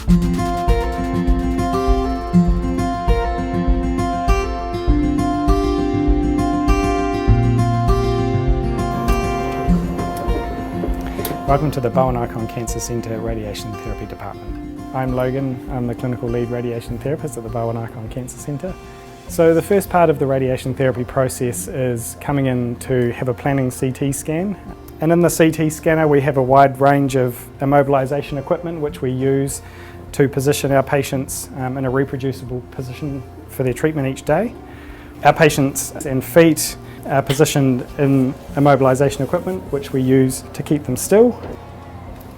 Welcome to the Bowen Icon Cancer Centre Radiation Therapy Department. I'm Logan, I'm the clinical lead radiation therapist at the Bowen Icon Cancer Centre. So the first part of the radiation therapy process is coming in to have a planning CT scan. And in the CT scanner we have a wide range of immobilisation equipment which we use to position our patients in a reproducible position for their treatment each day. Our patients and feet are positioned in immobilisation equipment which we use to keep them still.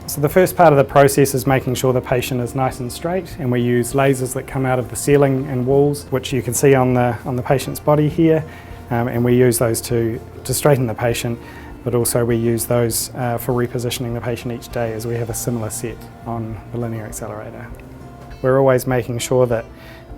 So the first part of the process is making sure the patient is nice and straight, and we use lasers that come out of the ceiling and walls, which you can see on the patient's body here, and we use those to straighten the patient, but also we use those for repositioning the patient each day as we have a similar set on the linear accelerator. We're always making sure that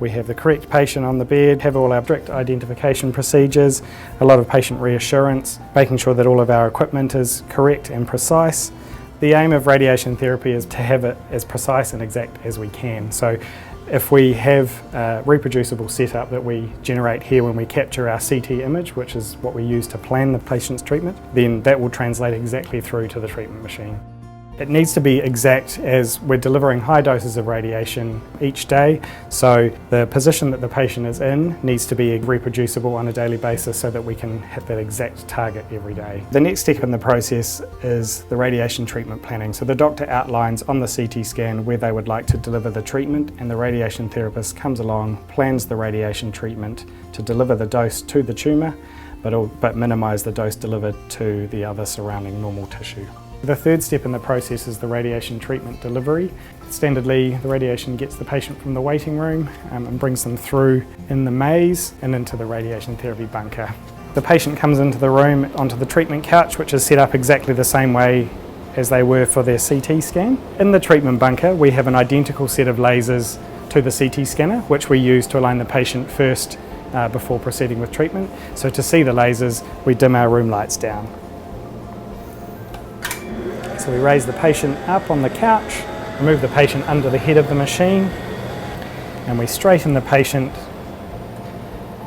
we have the correct patient on the bed, have all our strict identification procedures, a lot of patient reassurance, making sure that all of our equipment is correct and precise. The aim of radiation therapy is to have it as precise and exact as we can. So if we have a reproducible setup that we generate here when we capture our CT image, which is what we use to plan the patient's treatment, then that will translate exactly through to the treatment machine. It needs to be exact as we're delivering high doses of radiation each day, so the position that the patient is in needs to be reproducible on a daily basis so that we can hit that exact target every day. The next step in the process is the radiation treatment planning. So the doctor outlines on the CT scan where they would like to deliver the treatment, and the radiation therapist comes along, plans the radiation treatment to deliver the dose to the tumour, but minimise the dose delivered to the other surrounding normal tissue. The third step in the process is the radiation treatment delivery. Standardly, the radiation gets the patient from the waiting room and brings them through in the maze and into the radiation therapy bunker. The patient comes into the room onto the treatment couch, which is set up exactly the same way as they were for their CT scan. In the treatment bunker, we have an identical set of lasers to the CT scanner, which we use to align the patient first before proceeding with treatment. So to see the lasers, we dim our room lights down. So we raise the patient up on the couch, remove the patient under the head of the machine, and we straighten the patient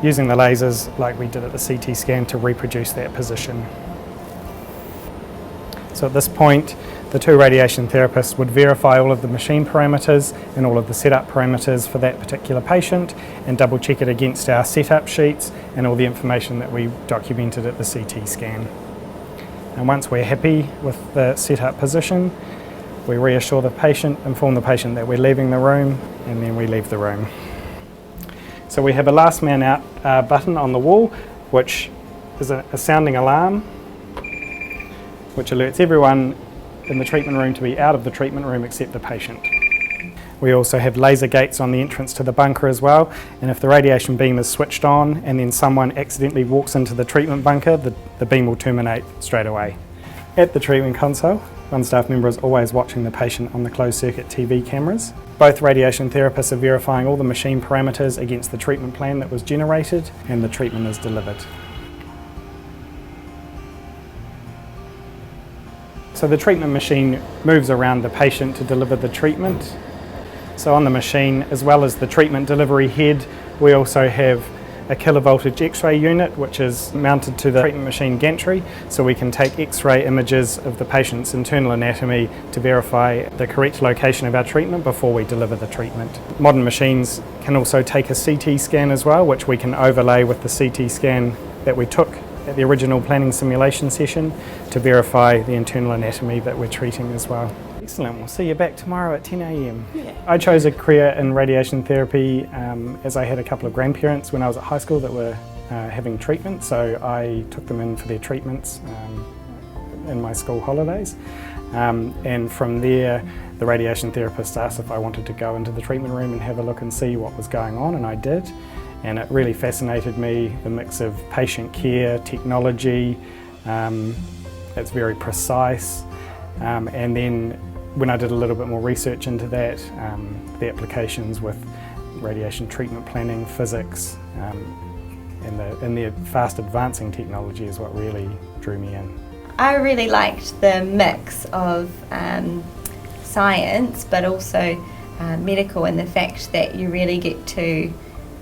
using the lasers like we did at the CT scan to reproduce that position. So at this point, the two radiation therapists would verify all of the machine parameters and all of the setup parameters for that particular patient and double check it against our setup sheets and all the information that we documented at the CT scan. And once we're happy with the setup position, we reassure the patient, inform the patient that we're leaving the room, and then we leave the room. So we have a last man out button on the wall, which is a sounding alarm, which alerts everyone in the treatment room to be out of the treatment room except the patient. We also have laser gates on the entrance to the bunker as well, and if the radiation beam is switched on and then someone accidentally walks into the treatment bunker, the beam will terminate straight away. At the treatment console, one staff member is always watching the patient on the closed circuit TV cameras. Both radiation therapists are verifying all the machine parameters against the treatment plan that was generated, and the treatment is delivered. So the treatment machine moves around the patient to deliver the treatment. So on the machine, as well as the treatment delivery head, we also have a kilovoltage X-ray unit which is mounted to the treatment machine gantry, so we can take X-ray images of the patient's internal anatomy to verify the correct location of our treatment before we deliver the treatment. Modern machines can also take a CT scan as well, which we can overlay with the CT scan that we took at the original planning simulation session to verify the internal anatomy that we're treating as well. Excellent, we'll see you back tomorrow at 10 a.m. Yeah. I chose a career in radiation therapy as I had a couple of grandparents when I was at high school that were having treatment, so I took them in for their treatments in my school holidays. And from there, the radiation therapist asked if I wanted to go into the treatment room and have a look and see what was going on, and I did. And it really fascinated me, the mix of patient care, technology, it's very precise. And then when I did a little bit more research into that, the applications with radiation treatment planning, physics, and the fast advancing technology is what really drew me in. I really liked the mix of science, but also medical in the fact that you really get to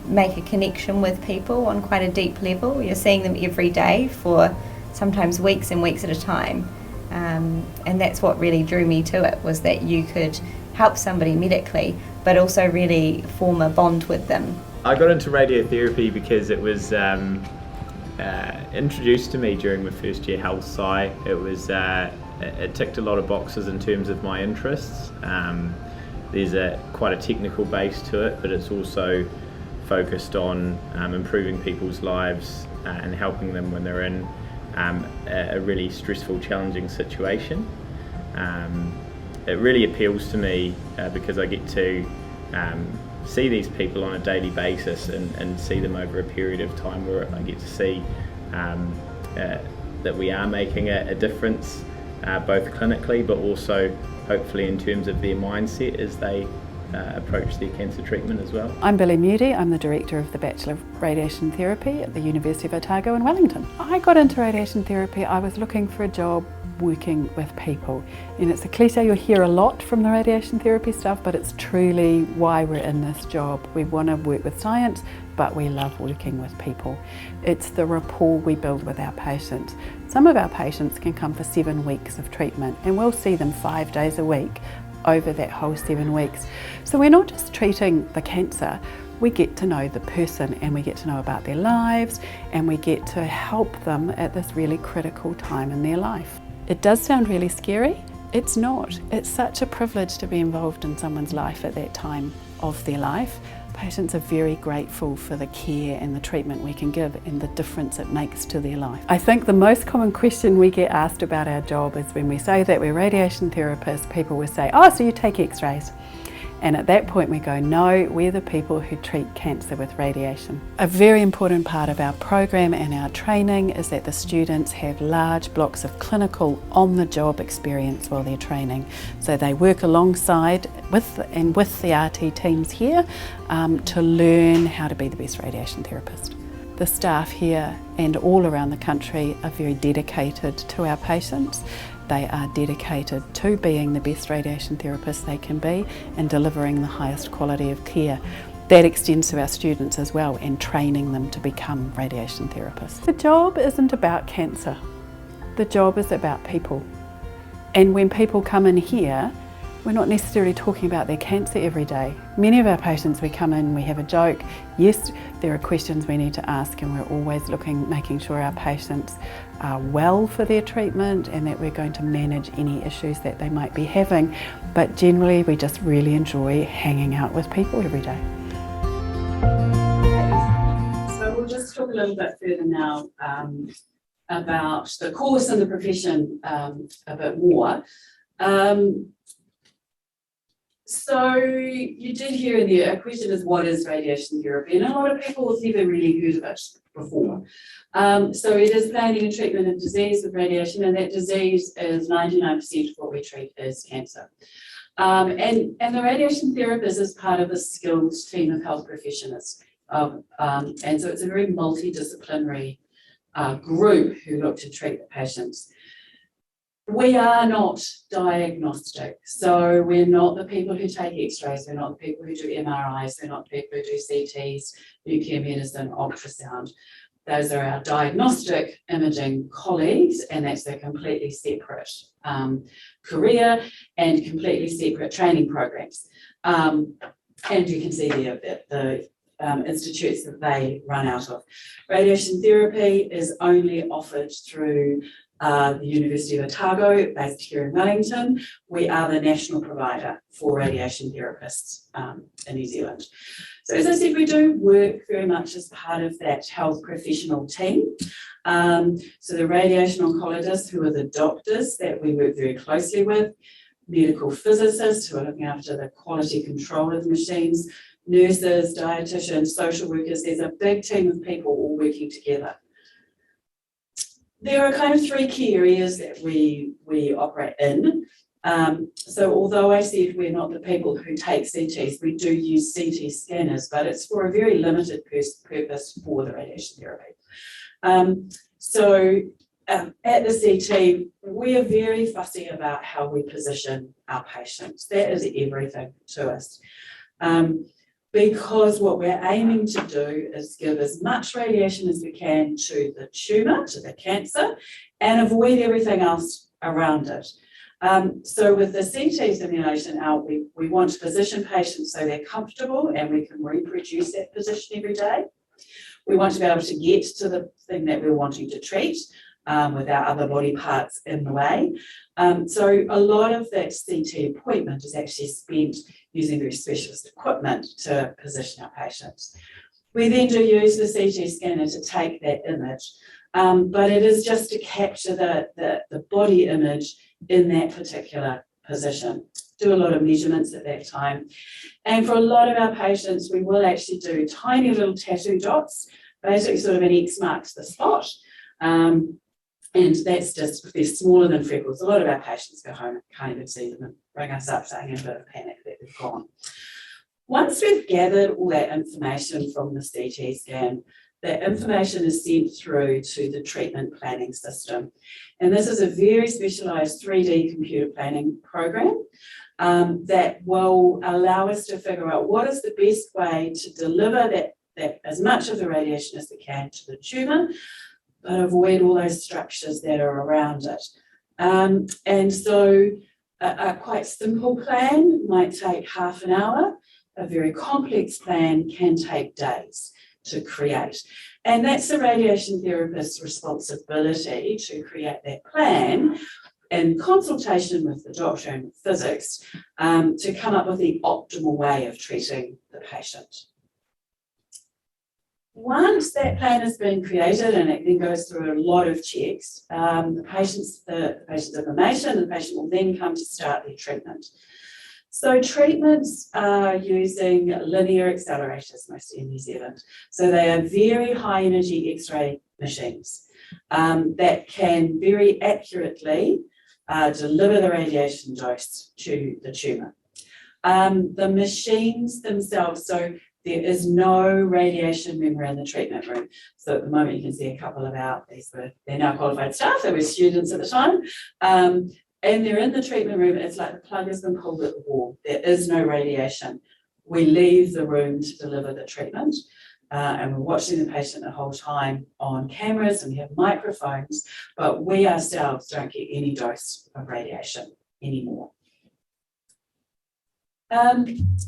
make a connection with people on quite a deep level. You're seeing them every day for sometimes weeks and weeks at a time. And that's what really drew me to it, was that you could help somebody medically, but also really form a bond with them. I got into radiotherapy because it was introduced to me during my first year health sci. It ticked a lot of boxes in terms of my interests. There's quite a technical base to it, but it's also focused on improving people's lives and helping them when they're in a really stressful, challenging situation. It really appeals to me because I get to see these people on a daily basis and see them over a period of time where I get to see that we are making a difference, both clinically but also hopefully in terms of their mindset as they approach their cancer treatment as well. I'm Billy Moody. I'm the Director of the Bachelor of Radiation Therapy at the University of Otago in Wellington. I got into radiation therapy, I was looking for a job working with people. And it's a cliche you'll hear a lot from the radiation therapy stuff, but it's truly why we're in this job. We want to work with science, but we love working with people. It's the rapport we build with our patients. Some of our patients can come for 7 weeks of treatment, and we'll see them 5 days a week over that whole 7 weeks. So we're not just treating the cancer, we get to know the person and we get to know about their lives, and we get to help them at this really critical time in their life. It does sound really scary. It's not. It's such a privilege to be involved in someone's life at that time of their life. Patients are very grateful for the care and the treatment we can give and the difference it makes to their life. I think the most common question we get asked about our job is when we say that we're radiation therapists, people will say, "Oh, so you take x-rays?" And at that point we go, no, we're the people who treat cancer with radiation. A very important part of our program and our training is that the students have large blocks of clinical on-the-job experience while they're training. So they work alongside with the RT teams here to learn how to be the best radiation therapist. The staff here and all around the country are very dedicated to our patients. They are dedicated to being the best radiation therapists they can be and delivering the highest quality of care. That extends to our students as well and training them to become radiation therapists. The job isn't about cancer. The job is about people. And when people come in here, we're not necessarily talking about their cancer every day. Many of our patients, we come in, we have a joke. Yes, there are questions we need to ask, and we're always making sure our patients are well for their treatment and that we're going to manage any issues that they might be having. But generally, we just really enjoy hanging out with people every day. So we'll just talk a little bit further now about the course and the profession a bit more. So you did hear in the question is, what is radiation therapy? And a lot of people have never really heard of it before. So it is planning and treatment of disease with radiation, and that disease is 99% of what we treat is cancer. And the radiation therapist is part of a skilled team of health professionals. And so it's a very multidisciplinary group who look to treat the patients. We are not diagnostic, so we're not the people who take x-rays, we're not the people who do MRIs, we're not the people who do CTs, nuclear medicine, ultrasound. Those are our diagnostic imaging colleagues, and that's a completely separate career and completely separate training programs. And you can see there the institutes that they run out of. Radiation therapy is only offered through the University of Otago, based here in Wellington. We are the national provider for radiation therapists in New Zealand. So as I said, we do work very much as part of that health professional team. So the radiation oncologists, who are the doctors that we work very closely with, medical physicists who are looking after the quality control of the machines, nurses, dietitians, social workers. There's a big team of people all working together. There are kind of 3 key areas that we operate in. So although I said we're not the people who take CTs, we do use CT scanners, but it's for a very limited purpose for the radiation therapy. So at the CT, we are very fussy about how we position our patients. That is everything to us. Because what we're aiming to do is give as much radiation as we can to the tumour, to the cancer, and avoid everything else around it. So with the CT simulation out, we want to position patients so they're comfortable and we can reproduce that position every day. We want to be able to get to the thing that we're wanting to treat without other body parts in the way. So a lot of that CT appointment is actually spent using very specialist equipment to position our patients. We then do use the CT scanner to take that image, but it is just to capture the body image in that particular position. Do a lot of measurements at that time. And for a lot of our patients, we will actually do tiny little tattoo dots, basically sort of an X marks the spot. And that's just, if they're smaller than freckles, a lot of our patients go home and can't even see them and bring us up saying in a bit of panic that they've gone. Once we've gathered all that information from the CT scan, that information is sent through to the treatment planning system. And this is a very specialised 3D computer planning program that will allow us to figure out what is the best way to deliver that as much of the radiation as we can to the tumour, but avoid all those structures that are around it. And so a quite simple plan might take half an hour. A very complex plan can take days to create. And that's the radiation therapist's responsibility to create that plan in consultation with the doctor and physics to come up with the optimal way of treating the patient. Once that plan has been created and it then goes through a lot of checks, the patient's information, the patient will then come to start their treatment. So treatments are using linear accelerators, mostly in New Zealand. So they are very high energy X-ray machines that can very accurately deliver the radiation dose to the tumour. The machines themselves, so there is no radiation memory in the treatment room. So at the moment you can see a couple of they're now qualified staff, they were students at the time. And they're in the treatment room, it's like the plug has been pulled at the wall. There is no radiation. We leave the room to deliver the treatment and we're watching the patient the whole time on cameras and we have microphones, but we ourselves don't get any dose of radiation anymore.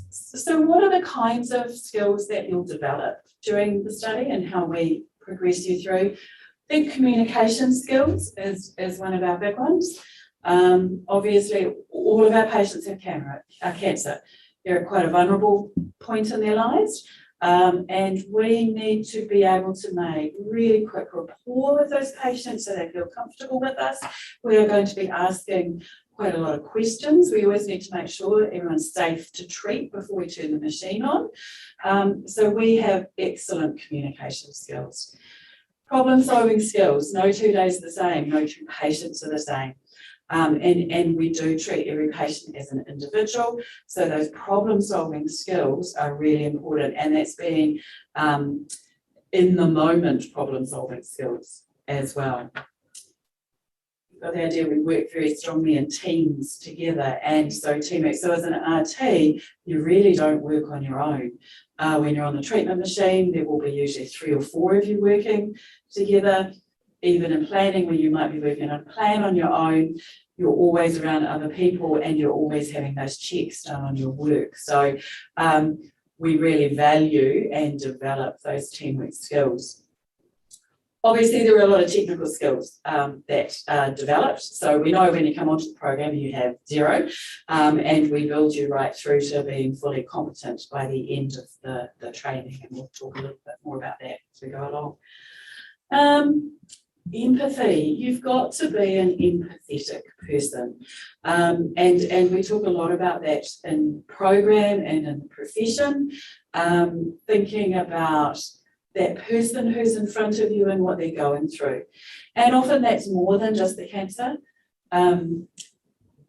So what are the kinds of skills that you'll develop during the study and how we progress you through? I think communication skills is one of our big ones. Obviously, all of our patients have cancer. They're at quite a vulnerable point in their lives, and we need to be able to make really quick rapport with those patients so they feel comfortable with us. We are going to be asking quite a lot of questions. We always need to make sure everyone's safe to treat before we turn the machine on. So we have excellent communication skills. Problem-solving skills, no 2 days are the same, no 2 patients are the same. And we do treat every patient as an individual. So those problem-solving skills are really important. And that's being in the moment problem-solving skills as well. You've got the idea we work very strongly in teams together. And so teamwork. So as an RT, you really don't work on your own. When you're on the treatment machine, there will be usually 3 or 4 of you working together. Even in planning, where you might be working on a plan on your own, you're always around other people and you're always having those checks done on your work. So we really value and develop those teamwork skills. Obviously, there are a lot of technical skills that are developed. So we know when you come onto the program, you have 0, and we build you right through to being fully competent by the end of the training. And we'll talk a little bit more about that as we go along. Empathy, you've got to be an empathetic person. And we talk a lot about that in program and in the profession, thinking about that person who's in front of you and what they're going through. And often that's more than just the cancer.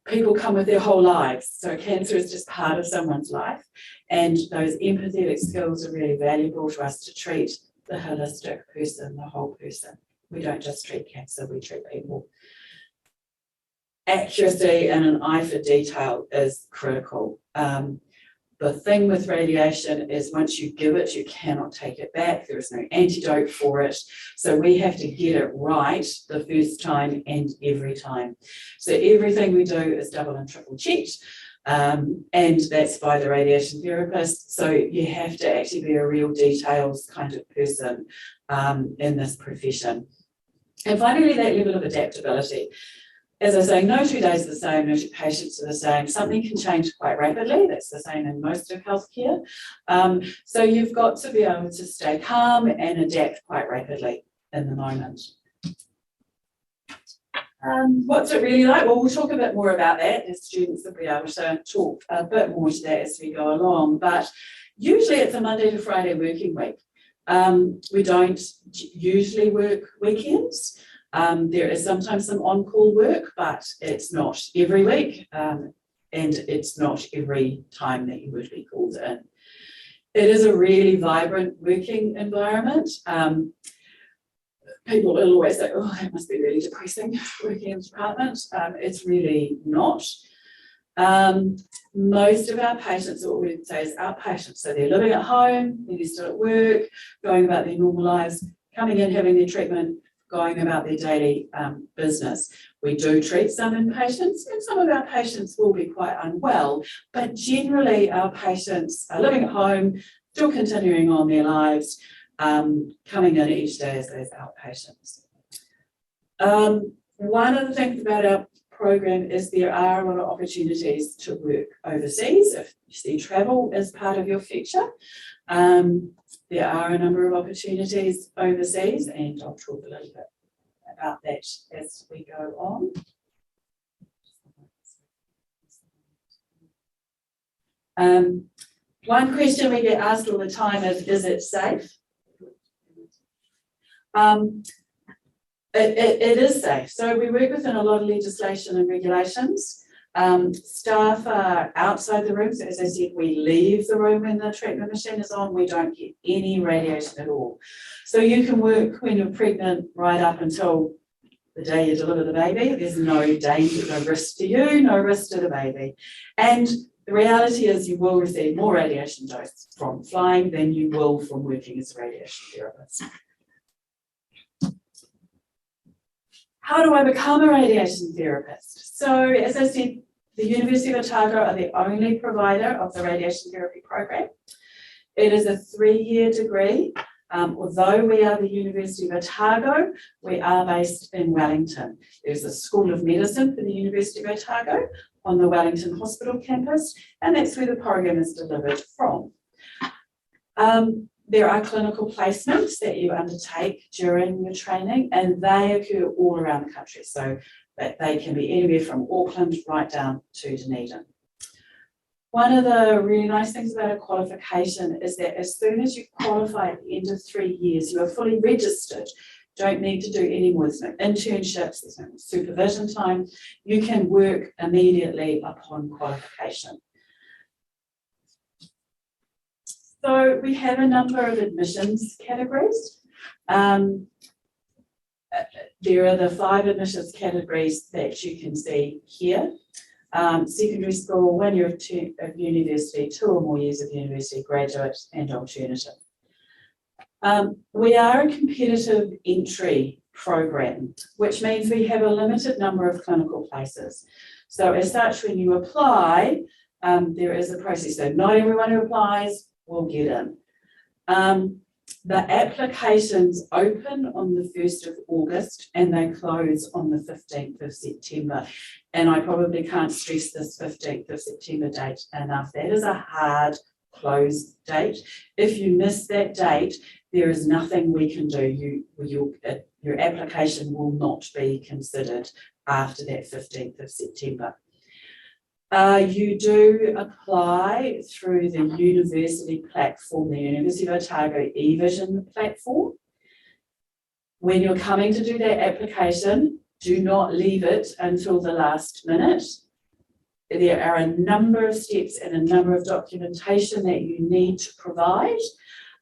People come with their whole lives. So cancer is just part of someone's life. And those empathetic skills are really valuable to us to treat the holistic person, the whole person we don't just treat cancer, we treat people. Accuracy and an eye for detail is critical. The thing with radiation is once you give it, you cannot take it back. There is no antidote for it. So we have to get it right the first time and every time. So everything we do is double and triple checked. And that's by the radiation therapist. So you have to actually be a real details kind of person in this profession. And finally, that level of adaptability. As I say, no 2 days are the same, no 2 patients are the same. Something can change quite rapidly. That's the same in most of healthcare. So you've got to be able to stay calm and adapt quite rapidly in the moment. What's it really like? Well, we'll talk a bit more about that. The students will be able to talk a bit more to that as we go along. But usually it's a Monday to Friday working week. We don't usually work weekends. There is sometimes some on-call work, but it's not every week, and it's not every time that you would be called in. It is a really vibrant working environment. People will always say, oh, that must be really depressing, working in the department. It's really not. Most of our patients, what we would say is outpatients. So they're living at home, they're still at work, going about their normal lives, coming in, having their treatment, going about their daily business. We do treat some inpatients, and some of our patients will be quite unwell, but generally our patients are living at home, still continuing on their lives, coming in each day as those outpatients. One of the things about our program is there are a lot of opportunities to work overseas. If you see travel as part of your future, there are a number of opportunities overseas, and I'll talk a little bit about that as we go on. One question we get asked all the time is it safe? It is safe. So we work within a lot of legislation and regulations. Staff are outside the room. So as I said, we leave the room when the treatment machine is on. We don't get any radiation at all. So you can work when you're pregnant right up until the day you deliver the baby. There's no danger, no risk to you, no risk to the baby. And the reality is you will receive more radiation dose from flying than you will from working as a radiation therapist. How do I become a radiation therapist? So as I said, the University of Otago are the only provider of the radiation therapy program. It is a 3-year degree. Although we are the University of Otago, we are based in Wellington. There's a School of Medicine for the University of Otago on the Wellington Hospital campus, and that's where the program is delivered from. There are clinical placements that you undertake during your training, and they occur all around the country. So that they can be anywhere from Auckland right down to Dunedin. One of the really nice things about a qualification is that as soon as you qualify at the end of 3 years, you are fully registered. Don't need to do any more. There's no internships, there's no supervision time. You can work immediately upon qualification. So we have a number of admissions categories. There are the 5 admissions categories that you can see here. Secondary school, 1 year of university, 2 or more years of university, graduate and alternative. We are a competitive entry program, which means we have a limited number of clinical places. So as such, when you apply, there is a process. So not everyone who applies will get in. The applications open on the 1st of August and they close on the 15th of September. And I probably can't stress this 15th of September date enough. That is a hard close date. If you miss that date, there is nothing we can do. Your application will not be considered after that 15th of September. You do apply through the university platform, the University of Otago eVision platform. When you're coming to do that application, do not leave it until the last minute. There are a number of steps and a number of documentation that you need to provide.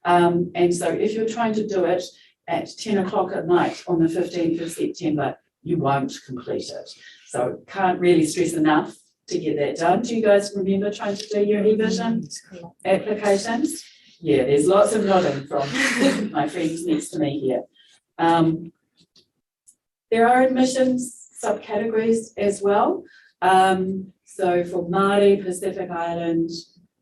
And so if you're trying to do it at 10 o'clock at night on the 15th of September, you won't complete it. So can't really stress enough to get that done. Do you guys remember trying to do your eVision applications? Yeah, there's lots of nodding from my friends next to me here. There are admissions subcategories as well. So for Māori, Pacific Island,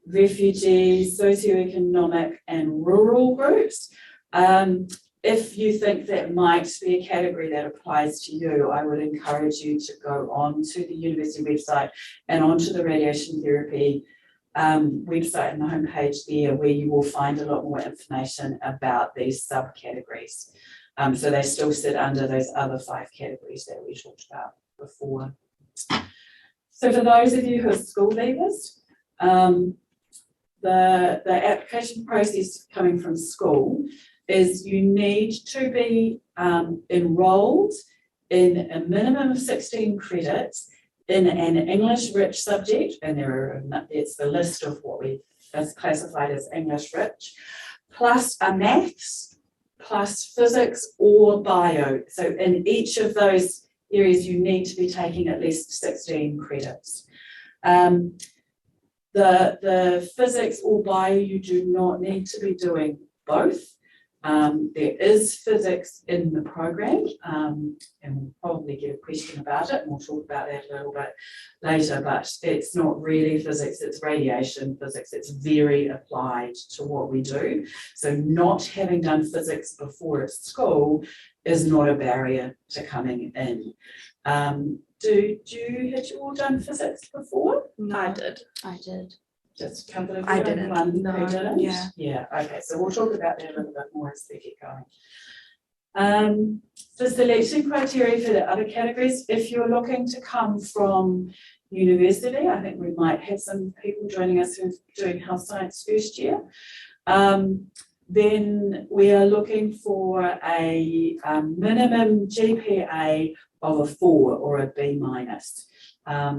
refugees, socioeconomic and rural groups. If you think that might be a category that applies to you, I would encourage you to go on to the university website and onto the radiation therapy website and the homepage there, where you will find a lot more information about these subcategories. So they still sit under those other 5 categories that we talked about before. So for those of you who are school leavers, the application process coming from school is you need to be enrolled in a minimum of 16 credits in an English rich subject, and it's the list of what we have classified as English rich, plus a maths, plus physics or bio. So in each of those areas, you need to be taking at least 16 credits. The physics or bio, you do not need to be doing both. There is physics in the program, and we'll probably get a question about it, and we'll talk about that a little bit later, but it's not really physics, it's radiation physics. It's very applied to what we do. So not having done physics before at school is not a barrier to coming in. Had you all done physics before? No, I did. Just a couple of you? I didn't. One who No, didn't? yeah. Yeah, okay, so we'll talk about that a little bit more as we get going. The selection criteria for the other categories, if you're looking to come from university, I think we might have some people joining us who are doing health science first year. Then we are looking for a minimum GPA of a 4 or a B minus.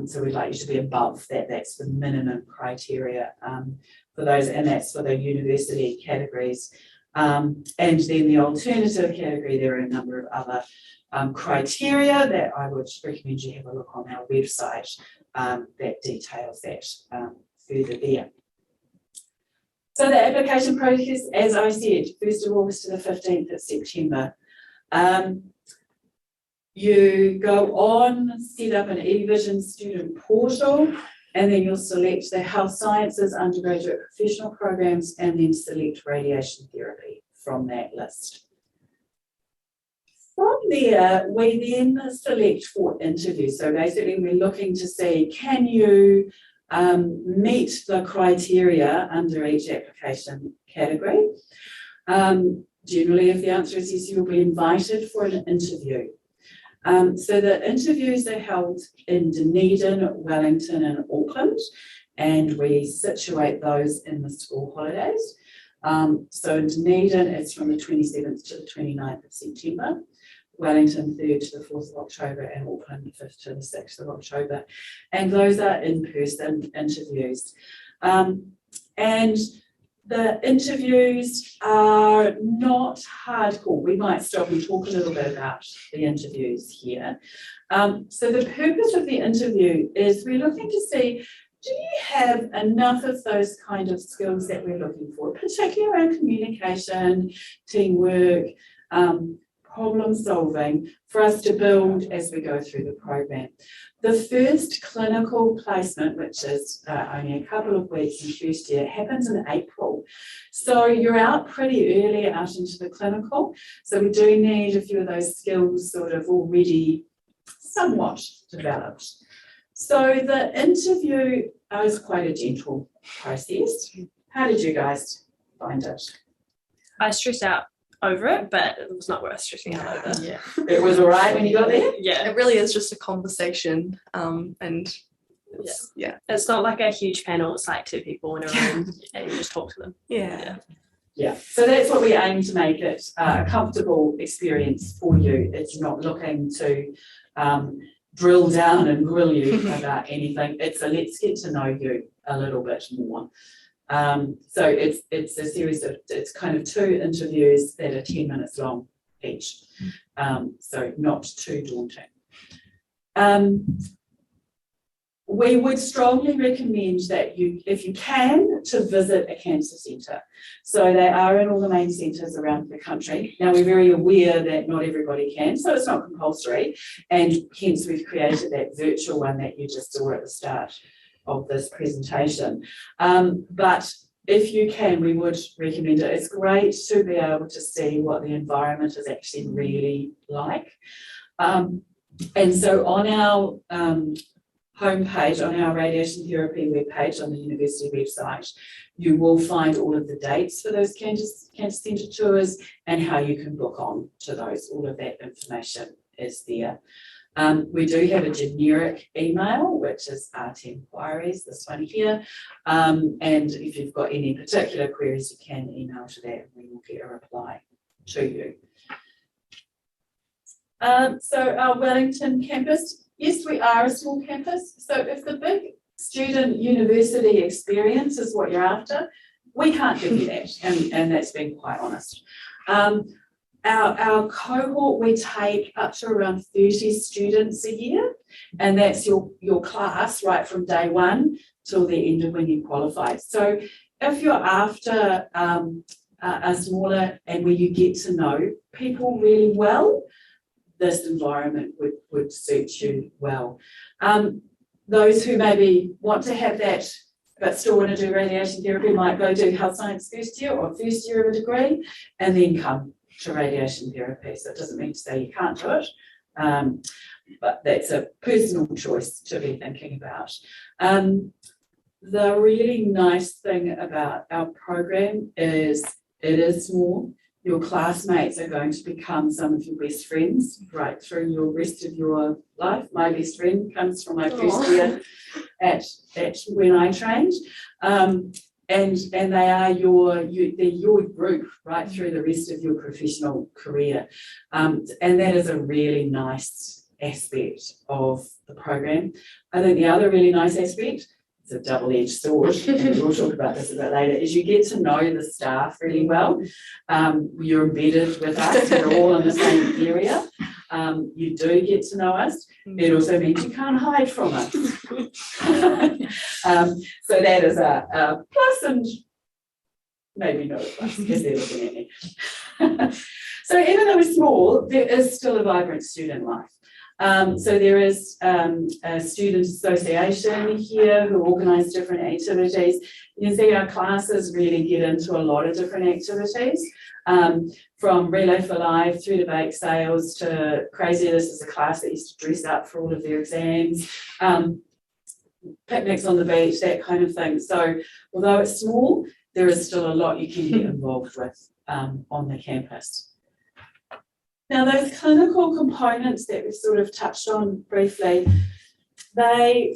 So we'd like you to be above that. That's the minimum criteria for those, and that's for the university categories. And then the alternative category, there are a number of other criteria that I would recommend you have a look on our website that details that further there. So the application process, as I said, 1st of August to the 15th of September. You go on, set up an eVision student portal, and then you'll select the health sciences undergraduate professional programs and then select radiation therapy from that list. From there, we then select for interviews. So basically we're looking to see, can you meet the criteria under each application category? Generally, if the answer is yes, you'll be invited for an interview. So the interviews are held in Dunedin, Wellington and Auckland, and we situate those in the school holidays. So in Dunedin, it's from the 27th to the 29th of September, Wellington 3rd to the 4th of October, and Auckland 5th to the 6th of October. And those are in-person interviews. And the interviews are not hardcore. We might stop and talk a little bit about the interviews here. So the purpose of the interview is we're looking to see, do you have enough of those kind of skills that we're looking for, particularly around communication, teamwork, problem solving, for us to build as we go through the program. The first clinical placement, which is only a couple of weeks in first year, happens in April. So you're out pretty early out into the clinical. So we do need a few of those skills sort of already somewhat developed. So the interview is quite a gentle process. How did you guys find it? I stressed out over it, but it was not worth stressing out over. Yeah. It was all right when you got there? Yeah. It really is just a conversation, and It's not like a huge panel, it's like 2 people in a room and you just talk to them. Yeah, so that's what we aim to make it a comfortable experience for you. It's not looking to drill down and grill you about anything. It's a let's get to know you a little bit more. So it's a series of, it's kind of 2 interviews that are 10 minutes long each. So not too daunting. We would strongly recommend that you, if you can, to visit a cancer centre. So they are in all the main centres around the country. Now we're very aware that not everybody can, so it's not compulsory, and hence we've created that virtual one that you just saw at the start of this presentation. But if you can, we would recommend it. It's great to be able to see what the environment is actually really like. And so on our homepage, on our radiation therapy webpage on the university website, you will find all of the dates for those cancer centre tours and how you can book on to those. All of that information is there. We do have a generic email, which is RT Inquiries, this one here. And if you've got any particular queries, you can email to that and we will get a reply to you. So our Wellington campus, yes, we are a small campus. So if the big student university experience is what you're after, we can't give you that, and that's being quite honest. Our cohort, we take up to around 30 students a year, and that's your class right from day one till the end of when you qualify. So if you're after a smaller and where you get to know people really well, this environment would suit you well. Those who maybe want to have that but still want to do radiation therapy might go do health science first year or first year of a degree and then come to radiation therapy. So it doesn't mean to say you can't do it, but that's a personal choice to be thinking about. The really nice thing about our program is it is small. Your classmates are going to become some of your best friends right through your rest of your life. My best friend comes from my first year at when I trained. And they are they're your group right through the rest of your professional career. And that is a really nice aspect of the program. I think the other really nice aspect, it's a double-edged sword, and we'll talk about this a bit later, is you get to know the staff really well. You're embedded with us, we're all in the same area. You do get to know us. It also means you can't hide from us. So that is a plus and maybe not a plus because they're looking at me. So even though we're small, there is still a vibrant student life. So there is a student association here who organise different activities. You can see our classes really get into a lot of different activities, from Relay for Life through to bake sales to Crazy. This is a class that used to dress up for all of their exams, picnics on the beach, that kind of thing. So although it's small, there is still a lot you can get involved with on the campus. Now, those clinical components that we've sort of touched on briefly, there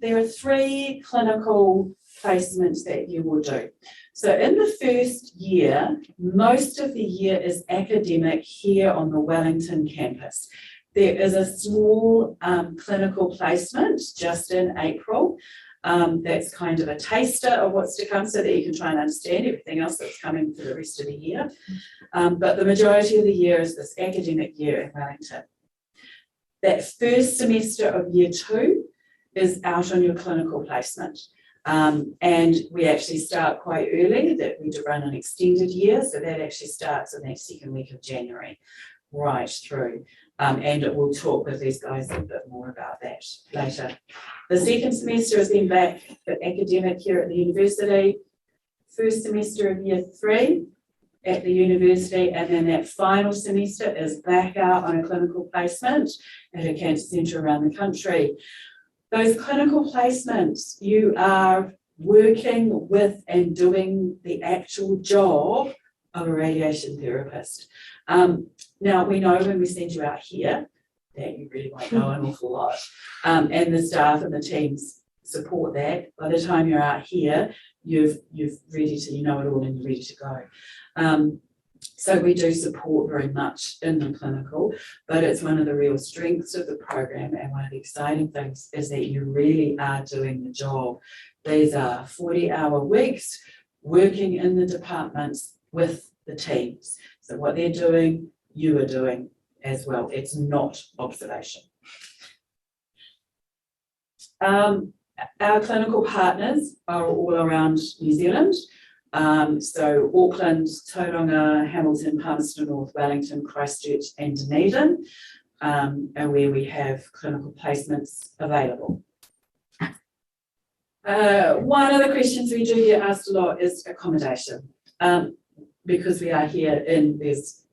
are 3 clinical placements that you will do. So in the first year, most of the year is academic here on the Wellington campus. There is a small clinical placement just in April. That's kind of a taster of what's to come so that you can try and understand everything else that's coming for the rest of the year. But the majority of the year is this academic year in Wellington. That first semester of year 2 is out on your clinical placement. And we actually start quite early, that we do run an extended year, so that actually starts in that second week of January, right through. And it will talk with these guys a bit more about that later. The second semester is then back for academic here at the university, first semester of year 3 at the university, and then that final semester is back out on a clinical placement at a cancer centre around the country. Those clinical placements, you are working with and doing the actual job of a radiation therapist. Now, we know when we send you out here that you really won't know an awful lot, and the staff and the teams support that. By the time you're out here, you know it all and you're ready to go. So we do support very much in the clinical, but it's one of the real strengths of the program, and one of the exciting things is that you really are doing the job. These are 40-hour weeks working in the departments with the teams. So what they're doing, you are doing as well. It's not observation. Our clinical partners are all around New Zealand. So Auckland, Tauranga, Hamilton, Palmerston North, Wellington, Christchurch and Dunedin, and where we have clinical placements available. One of the questions we do get asked a lot is accommodation. Because we are here in,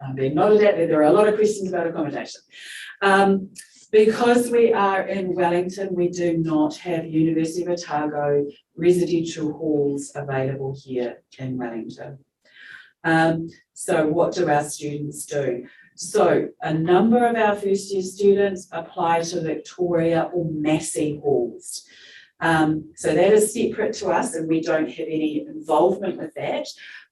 I'm being nodded at, there are a lot of questions about accommodation. Because we are in Wellington, we do not have University of Otago residential halls available here in Wellington. So what do our students do? So a number of our first year students apply to Victoria or Massey halls. So that is separate to us and we don't have any involvement with that.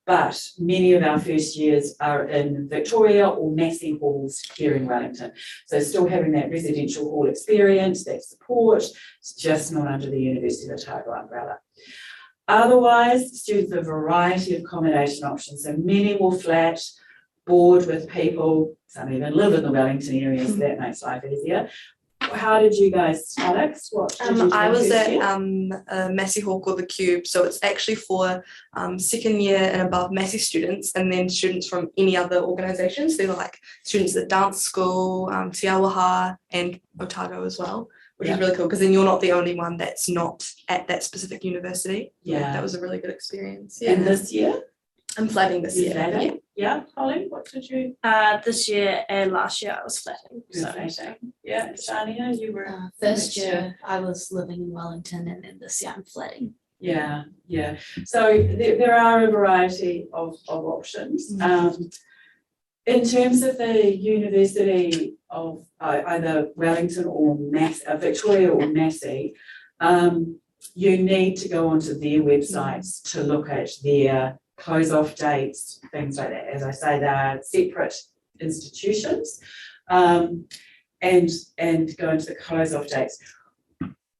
But many of our first years are in Victoria or Massey halls here in Wellington. So still having that residential hall experience, that support, it's just not under the University of Otago umbrella. Otherwise, students have a variety of accommodation options. So many will flat, board with people, some even live in the Wellington area, so that makes life easier. How did you guys, Alex? What did you do I was first at year? a Massey Hall called The Cube, so it's actually for second year and above Massey students, and then students from any other organisations. They're like students at dance school, Te Awaha and Otago as well, which is really cool because then you're not the only one that's not at that specific university. Yeah. That was a really good experience. And this year? I'm flatting this year. Yeah. Yeah, Holly, what did you This year and last year I was flatting. do? Yeah, Shania, you were. First year I was living in Wellington and then this year I'm flatting. Yeah, yeah. So there are a variety of options. In terms of the University of either Wellington or Victoria or Massey, you need to go onto their websites to look at their close-off dates, things like that. As I say, they're separate institutions, and go into the close-off dates.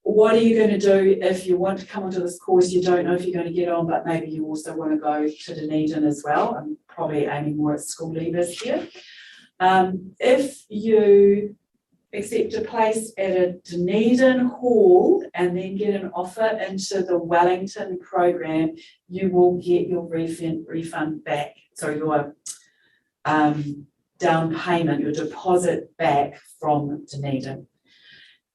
What are you going to do if you want to come onto this course? You don't know if you're going to get on, but maybe you also want to go to Dunedin as well. I'm probably aiming more at school leavers here. If you accept a place at a Dunedin hall and then get an offer into the Wellington program, you will get your refund back. So your down payment, your deposit back from Dunedin.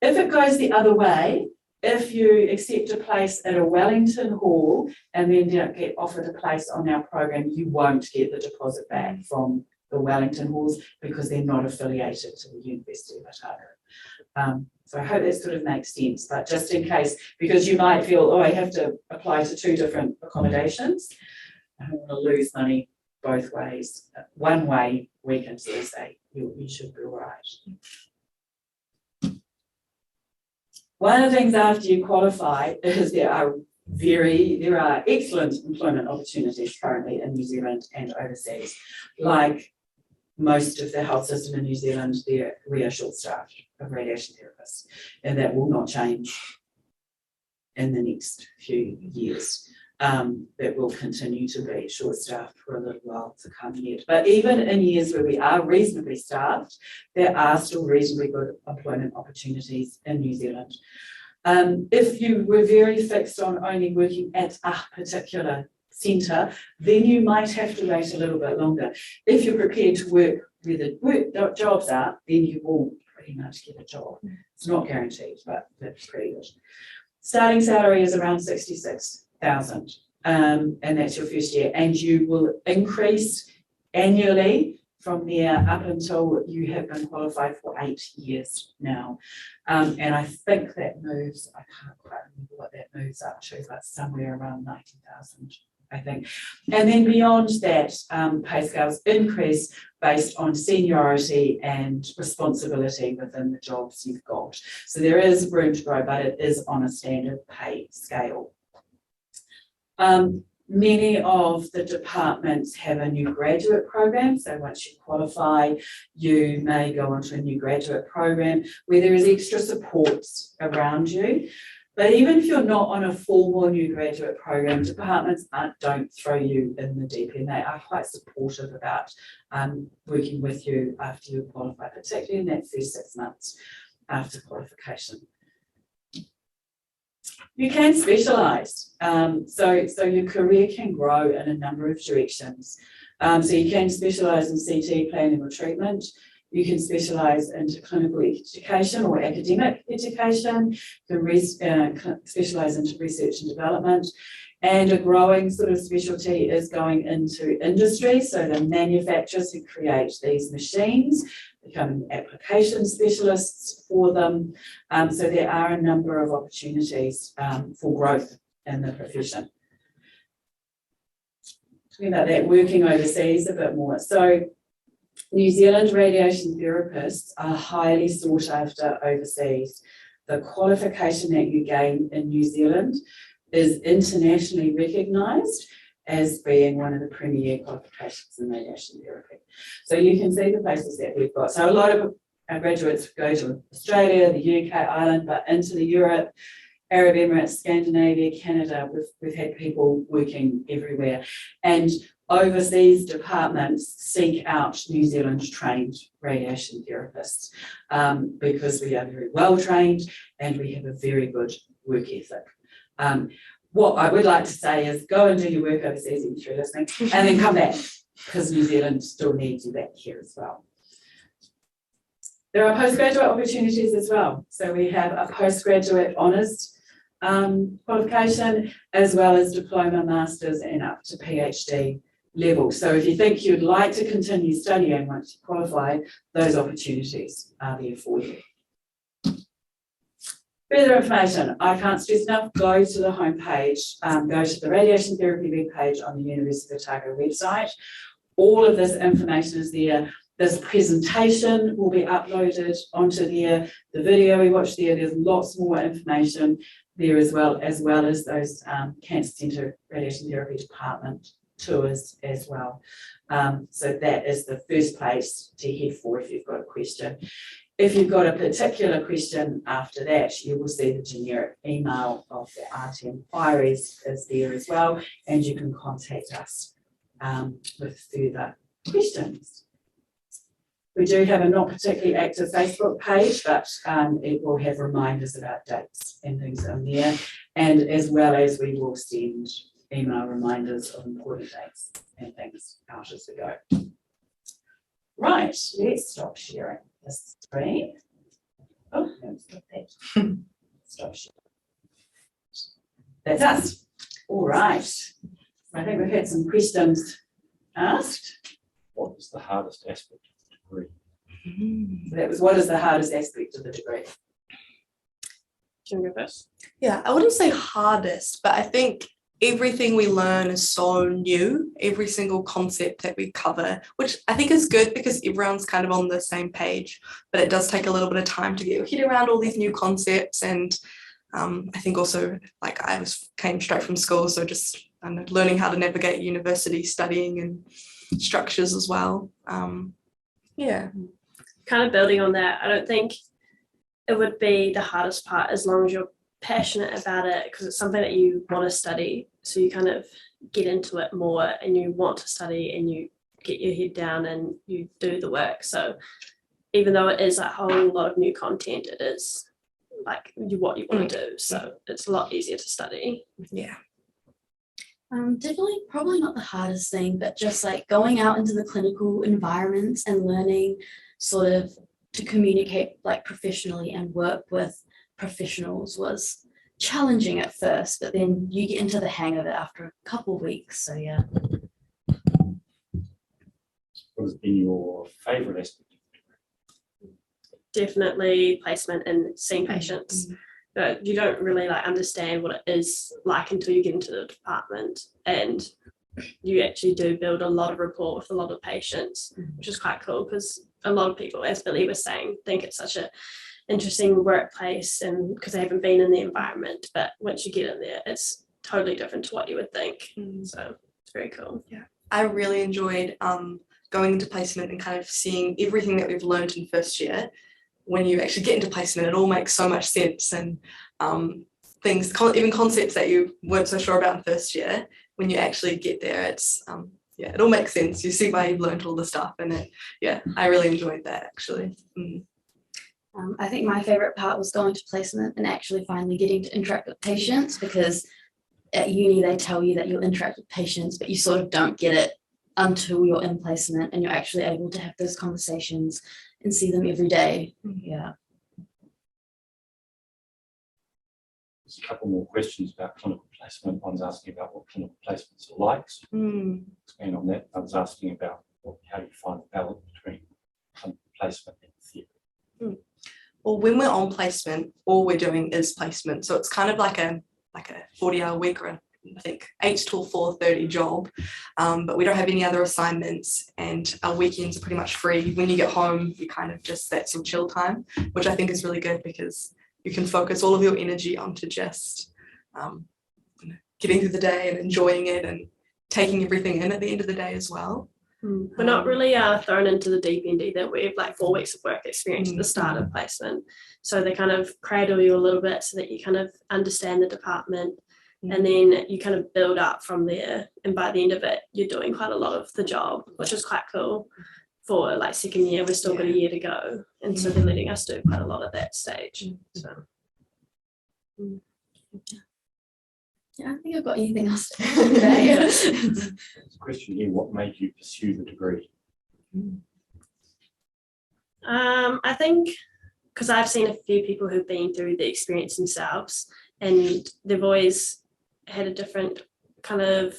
If it goes the other way, if you accept a place at a Wellington hall and then don't get offered a place on our program, you won't get the deposit back from the Wellington halls because they're not affiliated to the University of Otago. So I hope that sort of makes sense, but just in case, because you might feel, oh, I have to apply to 2 different accommodations. I don't want to lose money both ways. One way we can sort of say you should be all right. One of the things after you qualify is there are excellent employment opportunities currently in New Zealand and overseas. Like most of the health system in New Zealand, we are short-staffed of radiation therapists, and that will not change in the next few years. That will continue to be short-staffed for a little while to come yet. But even in years where we are reasonably staffed, there are still reasonably good employment opportunities in New Zealand. If you were very fixed on only working at a particular centre, then you might have to wait a little bit longer. If you're prepared to work where the jobs are, then you will pretty much get a job. It's not guaranteed, but that's pretty good. Starting salary is around 66,000, and that's your first year, and you will increase annually from there up until you have been qualified for 8 years now. And I think that moves, I can't quite remember what that moves up to, but somewhere around 90,000, I think. And then beyond that, pay scales increase based on seniority and responsibility within the jobs you've got. So there is room to grow, but it is on a standard pay scale. Many of the departments have a new graduate program. So once you qualify, you may go onto a new graduate program where there is extra supports around you. But even if you're not on a formal new graduate program, departments don't throw you in the deep end. They are quite supportive about working with you after you qualify, particularly in that first 6 months after qualification. You can specialise, so your career can grow in a number of directions. So you can specialise in CT planning or treatment. You can specialise into clinical education or academic education. You can specialise into research and development. And a growing sort of specialty is going into industry. So the manufacturers who create these machines, becoming application specialists for them. So there are a number of opportunities for growth in the profession. Talking about that, working overseas a bit more. So New Zealand radiation therapists are highly sought after overseas. The qualification that you gain in New Zealand is internationally recognised as being one of the premier qualifications in radiation therapy. So you can see the places that we've got. So a lot of our graduates go to Australia, the UK, Ireland, but into the Europe, Arab Emirates, Scandinavia, Canada. We've had people working everywhere. And overseas departments seek out New Zealand trained radiation therapists because we are very well trained and we have a very good work ethic. What I would like to say is go and do your work overseas if you're listening and then come back because New Zealand still needs you back here as well. There are postgraduate opportunities as well. So we have a postgraduate honours qualification as well as diploma, masters and up to PhD level. So if you think you'd like to continue studying once you qualify, those opportunities are there for you. Further information, I can't stress enough, go to the homepage, go to the radiation therapy webpage on the University of Otago website. All of this information is there. This presentation will be uploaded onto there. The video we watched there's lots more information there as well as those Cancer Centre Radiation Therapy Department tours as well. So that is the first place to head for if you've got a question. If you've got a particular question after that, you will see the generic email of the RT inquiries is there as well, and you can contact us with further questions. We do have a not particularly active Facebook page, but it will have reminders about dates and things on there, and as well as we will send email reminders of important dates and things out as we go. Right, let's stop sharing this screen. Oh, no, stop that. Stop sharing. That's us. All right. I think we've had some questions asked. What is the hardest aspect of the degree? So that was, what is the hardest aspect of the degree? Can you go first? Yeah, I wouldn't say hardest, but I think everything we learn is so new, every single concept that we cover, which I think is good because everyone's kind of on the same page, but it does take a little bit of time to get your head around all these new concepts. And I think also, like, came straight from school, so just learning how to navigate university studying and structures as well. Yeah. Kind of building on that, I don't think it would be the hardest part as long as you're passionate about it, because it's something that you want to study, so you kind of get into it more and you want to study and you get your head down and you do the work. So even though it is a whole lot of new content, it is like what you want to do, so it's a lot easier to study. Yeah. Definitely probably not the hardest thing, but just like going out into the clinical environments and learning sort of to communicate like professionally and work with professionals was challenging at first, but then you get into the hang of it after a couple of weeks. So yeah. What has been your favourite aspect? Definitely placement and seeing patients. But you don't really like understand what it is like until you get into the department, and you actually do build a lot of rapport with a lot of patients, which is quite cool because a lot of people, as Billy was saying, think it's such a interesting workplace and because they haven't been in the environment, but once you get in there, it's totally different to what you would think. So it's very cool. Yeah, I really enjoyed going into placement and kind of seeing everything that we've learned in first year. When you actually get into placement, it all makes so much sense, and things, even concepts that you weren't so sure about in first year, when you actually get there, it's it all makes sense. You see why you've learned all the stuff, and I really enjoyed that actually. I think my favorite part was going to placement and actually finally getting to interact with patients, because at uni they tell you that you'll interact with patients, but you sort of don't get it until you're in placement and you're actually able to have those conversations and see them every day. Yeah. There's a couple more questions about clinical placement. One's asking about what clinical placements are like. So expand on that. I was asking about how you find the balance between clinical placement and theory. Well, when we're on placement, all we're doing is placement. So it's kind of like a 40-hour week, or I think 8 till 4:30 job. But we don't have any other assignments, and our weekends are pretty much free. When you get home, you kind of just, that's some chill time, which I think is really good, because you can focus all of your energy onto just getting through the day and enjoying it and taking everything in at the end of the day as well. We're not really thrown into the deep end either. We have like 4 weeks of work experience at the start of placement. So they kind of cradle you a little bit so that you kind of understand the department, and then you kind of build up from there. And by the end of it, you're doing quite a lot of the job, which is quite cool. For like second year, we've still got a year to go. And so they're letting us do quite a lot at that stage. So. Yeah, I don't think I've got anything else to add today. There's a question here, what made you pursue the degree? I think because I've seen a few people who've been through the experience themselves, and they've always had a different kind of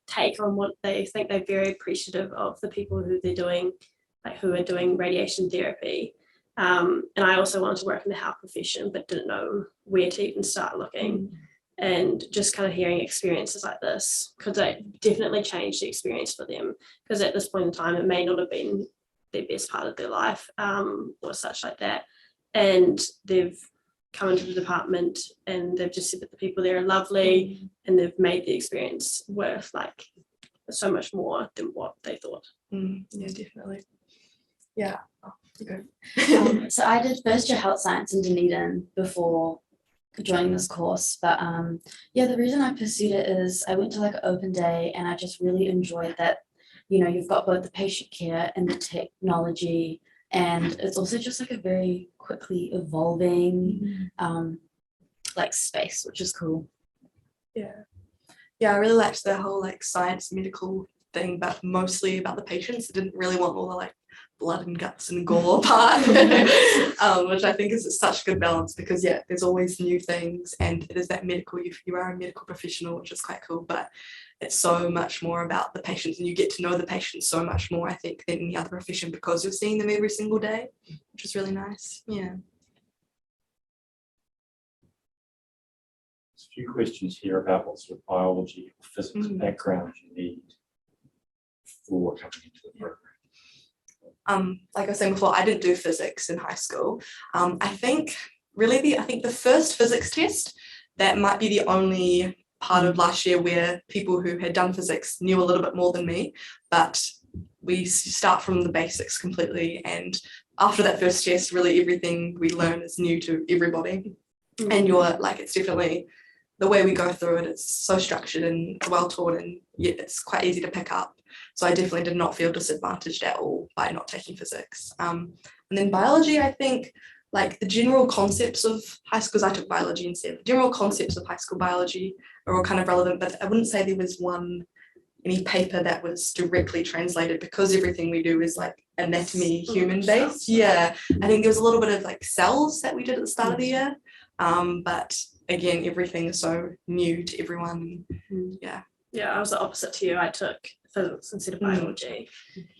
take on what they think. They're very appreciative of the people who they're doing, like who are doing radiation therapy. And I also wanted to work in the health profession, but didn't know where to even start looking. And just kind of hearing experiences like this, because it definitely changed the experience for them, because at this point in time, it may not have been their best part of their life or such like that. And they've come into the department and they've just said that the people there are lovely, and they've made the experience worth like so much more than what they thought. Yeah, definitely. Yeah. Oh, you go. So I did first year health science in Dunedin before joining this course, but the reason I pursued it is I went to like an open day, and I just really enjoyed that, you know, you've got both the patient care and the technology, and it's also just like a very quickly evolving like space, which is cool. Yeah, I really liked the whole like science medical thing, but mostly about the patients. I didn't really want all the like blood and guts and gore part, which I think is such a good balance, because there's always new things, and it is that medical, you are a medical professional, which is quite cool, but it's so much more about the patients, and you get to know the patients so much more, I think, than any other profession, because you're seeing them every single day, which is really nice. There's a few questions here about what sort of biology or physics background you need for coming into the program. Like I was saying before, I didn't do physics in high school. I think the first physics test, that might be the only part of last year where people who had done physics knew a little bit more than me, but we start from the basics completely, and after that first test, really everything we learn is new to everybody. And it's definitely the way we go through it, it's so structured and it's well taught, and it's quite easy to pick up. So I definitely did not feel disadvantaged at all by not taking physics. And then biology, I think, like the general concepts of high school, because I took biology instead, the general concepts of high school biology are all kind of relevant, but I wouldn't say there was any paper that was directly translated, because everything we do is like anatomy, human based. I think there was a little bit of like cells that we did at the start of the year. But again, everything is so new to everyone. Yeah, I was the opposite to you. I took physics instead of biology.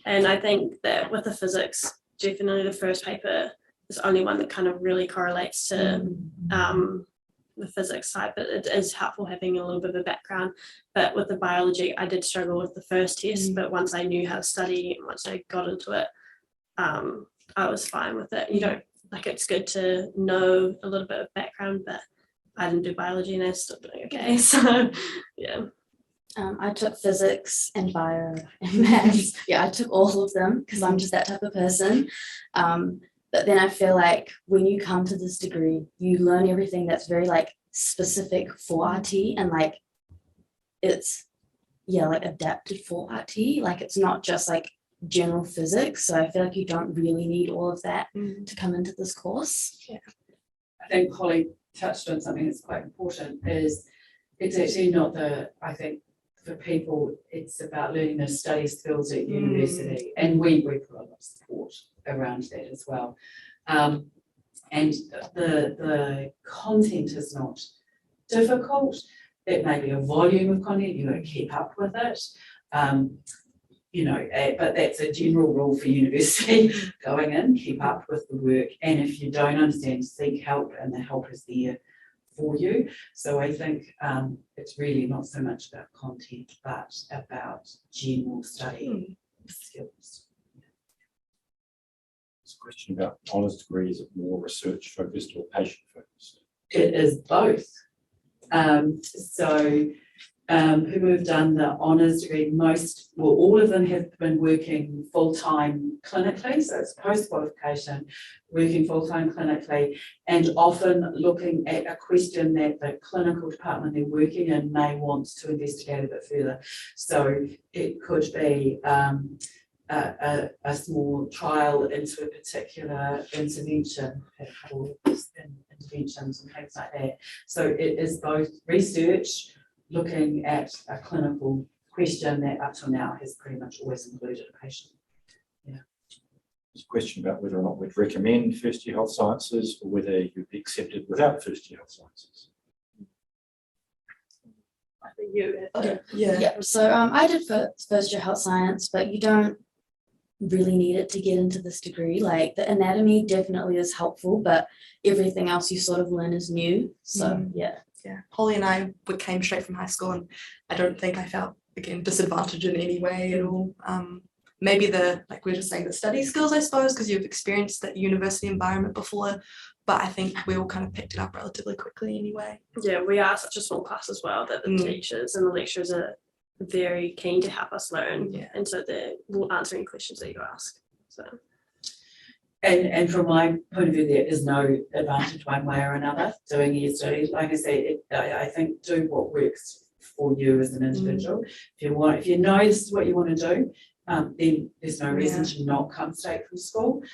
And I think that with the physics, definitely the first paper is the only one that kind of really correlates to the physics side, but it is helpful having a little bit of a background. But with the biology, I did struggle with the first test, but once I knew how to study and once I got into it, I was fine with it. You don't, like, it's good to know a little bit of background, but I didn't do biology and I was still doing okay. So yeah. I took physics and bio and maths. I took all of them because I'm just that type of person. But then I feel like when you come to this degree, you learn everything that's very like specific for RT and like it's like adapted for RT. Like it's not just like general physics. So I feel like you don't really need all of that to come into this course. Yeah. I think Holly touched on something that's quite important is it's actually not I think for people, it's about learning the study skills at university. And we put a lot of support around that as well. And the content is not difficult. It may be a volume of content, you've got to keep up with it. You know, but that's a general rule for university going in, keep up with the work. And if you don't understand, seek help, and the help is there for you. So I think it's really not so much about content, but about general study skills. It's a question about honours degree. Is it more research focused or patient focused? It is both. Who have done the honours degree, all of them have been working full-time clinically, so it's post-qualification, working full-time clinically, and often looking at a question that the clinical department they're working in may want to investigate a bit further. So it could be a small trial into a particular intervention, interventions and things like that. So it is both research, looking at a clinical question that up till now has pretty much always included a patient. Yeah. There's a question about whether or not we'd recommend first year health sciences or whether you'd be accepted without first year health sciences. I think you. Yeah. So I did first year health science, but you don't really need it to get into this degree. Like the anatomy definitely is helpful, but everything else you sort of learn is new. So yeah. Yeah, Holly and I came straight from high school, and I don't think I felt, again, disadvantaged in any way at all. Maybe like we were just saying, the study skills, I suppose, because you've experienced that university environment before, but I think we all kind of picked it up relatively quickly anyway. Yeah, we are such a small class as well that the teachers and the lecturers are very keen to help us learn, and so they will answer any questions that you ask. So. And from my point of view, there is no advantage one way or another doing year studies. Like I say, I think do what works for you as an individual. If you know this is what you want to do, then there's no reason to not come straight from school.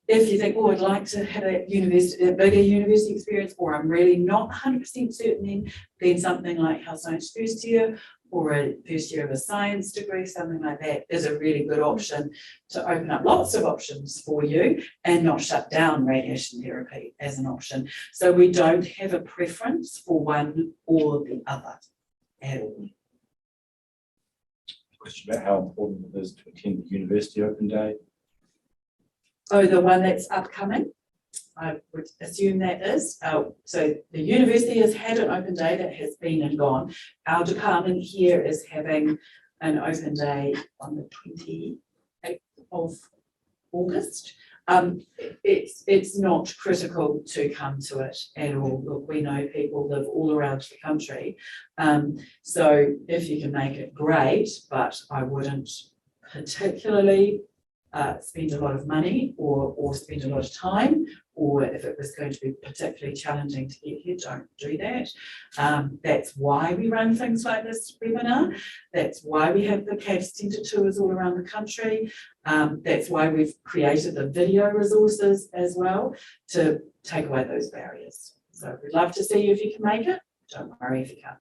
If you think, oh, I'd like to have a bigger university experience, or I'm really not 100% certain, then something like health science first year, or a first year of a science degree, something like that is a really good option to open up lots of options for you and not shut down radiation therapy as an option. So we don't have a preference for one or the other at all. Question about how important it is to attend the University Open Day. Oh, the one that's upcoming? I would assume that is. So the university has had an open day that has been and gone. Our department here is having an open day on the 28th of August. It's not critical to come to it at all. Look, we know people live all around the country. So if you can make it, great, but I wouldn't particularly spend a lot of money or spend a lot of time, or if it was going to be particularly challenging to get here, don't do that. That's why we run things like this webinar. That's why we have the CAD Centre tours all around the country. That's why we've created the video resources as well to take away those barriers. So we'd love to see you if you can make it. Don't worry if you can't.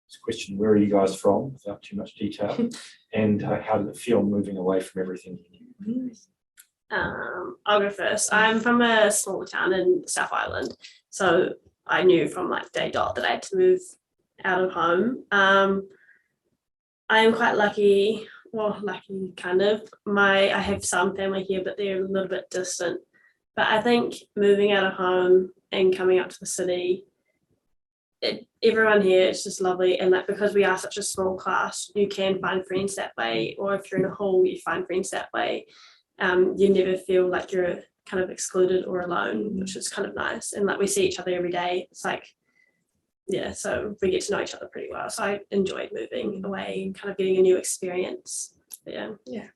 This question, where are you guys from, without too much detail, and how did it feel moving away from everything you knew? I'll go first. I'm from a small town in South Island, so I knew from like day dot that I had to move out of home. I am quite lucky, kind of. I have some family here, but they're a little bit distant. But I think moving out of home and coming up to the city, everyone here is just lovely, and like because we are such a small class, you can find friends that way, or if you're in a hall, you find friends that way. You never feel like you're kind of excluded or alone, which is kind of nice. And like we see each other every day. It's like, yeah, so we get to know each other pretty well. So I enjoyed moving away and kind of getting a new experience. But yeah.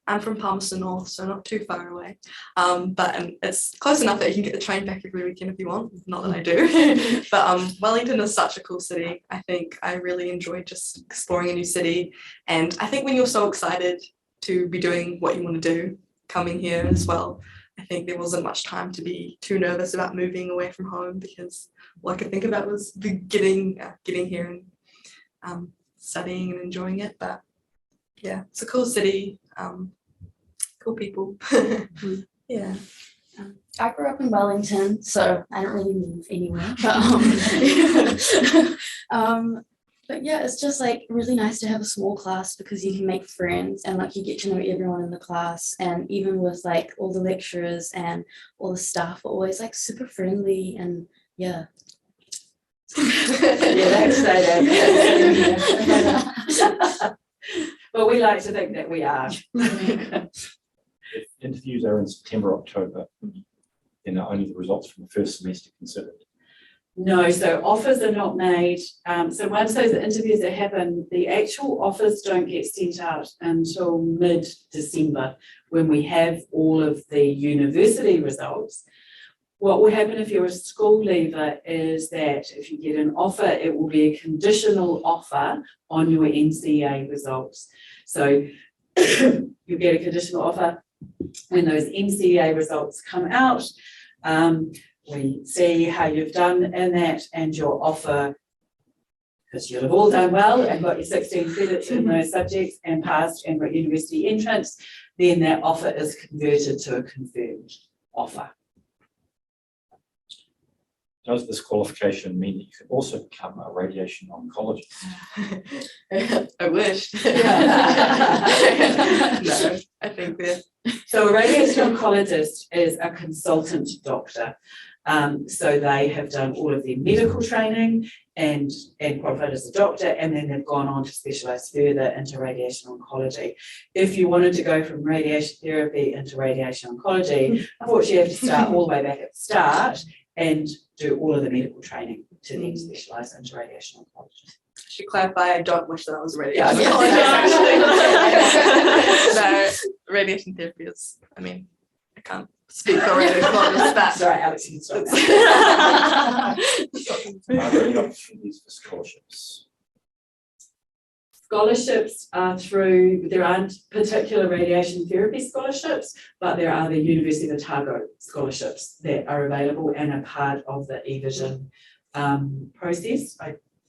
I'm from Palmerston North, so not too far away. But it's close enough that you can get the train back every weekend if you want. Not that I do. But Wellington is such a cool city. I think I really enjoyed just exploring a new city. And I think when you're so excited to be doing what you want to do, coming here as well, I think there wasn't much time to be too nervous about moving away from home, because all I could think about was getting here and studying and enjoying it. But yeah, it's a cool city, cool people. Yeah. I grew up in Wellington, so I don't really move anywhere. But yeah, it's just like really nice to have a small class because you can make friends and like you get to know everyone in the class, and even with like all the lecturers and all the staff are always like super friendly and yeah. Yeah, that's say that. But we like to think that we are. If interviews are in September, October, then are only the results from the first semester considered? No, so offers are not made. So once those interviews that happen, the actual offers don't get sent out until mid-December, when we have all of the university results. What will happen if you're a school leaver is that if you get an offer, it will be a conditional offer on your NCEA results. So you get a conditional offer when those NCEA results come out. We see how you've done in that, and your offer, because you'll have all done well and got your 16 credits in those subjects and passed and got university entrance, then that offer is converted to a confirmed offer. Does this qualification mean that you can also become a radiation oncologist? I wish. No, I think that. So a radiation oncologist is a consultant doctor. So they have done all of their medical training and qualified as a doctor, and then they've gone on to specialise further into radiation oncology. If you wanted to go from radiation therapy into radiation oncology, unfortunately you have to start all the way back at the start and do all of the medical training to then specialise into radiation oncology. I should clarify, I don't wish that I was a radiation Yeah. oncologist, actually. No, radiation therapy is, I mean, I can't speak for radiation oncologists, but Sorry, Alex, you can stop now. Are there any opportunities for scholarships? Scholarships are through, there aren't particular radiation therapy scholarships, but there are the University of Otago scholarships that are available and are part of the eVision process.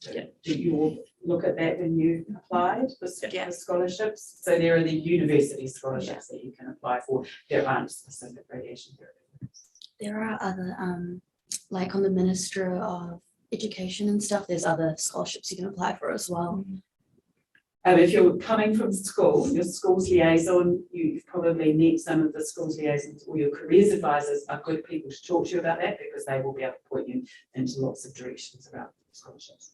Did you all look at that when you applied for scholarships? So there are the university scholarships that you can apply for. There aren't specific radiation therapy. There are other like on the Minister of Education and stuff, there's other scholarships you can apply for as well. If you're coming from school, your school's liaison, you've probably met some of the school's liaisons, or your careers advisors are good people to talk to you about that, because they will be able to point you into lots of directions about scholarships.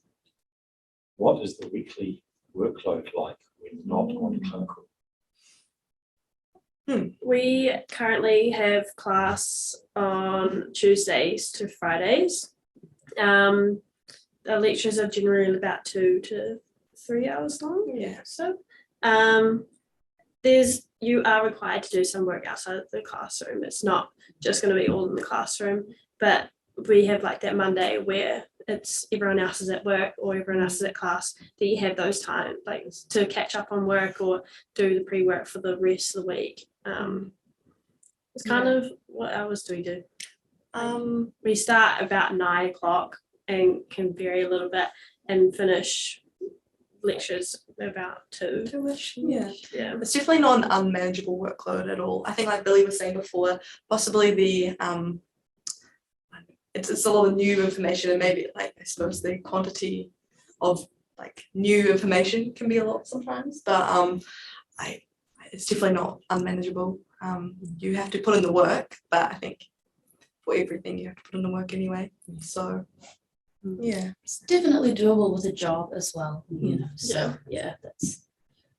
What is the weekly workload like when not on clinical? We currently have class on Tuesdays to Fridays. The lectures are generally about 2 to 3 hours long. Yeah. So you are required to do some work outside of the classroom. It's not just going to be all in the classroom, but we have like that Monday where it's everyone else is at work or everyone else is at class, that you have those times like to catch up on work or do the pre-work for the rest of the week. It's kind of, what hours do we do? We start about 9 o'clock and can vary a little bit and finish lectures about 2-ish. Yeah. Yeah. It's definitely not an unmanageable workload at all. I think, like Billy was saying before, possibly the it's a lot of new information, and maybe like I suppose the quantity of like new information can be a lot sometimes, but it's definitely not unmanageable. You have to put in the work, but I think for everything you have to put in the work anyway. So yeah, It's definitely doable with a job as well, you know, so yeah, that's.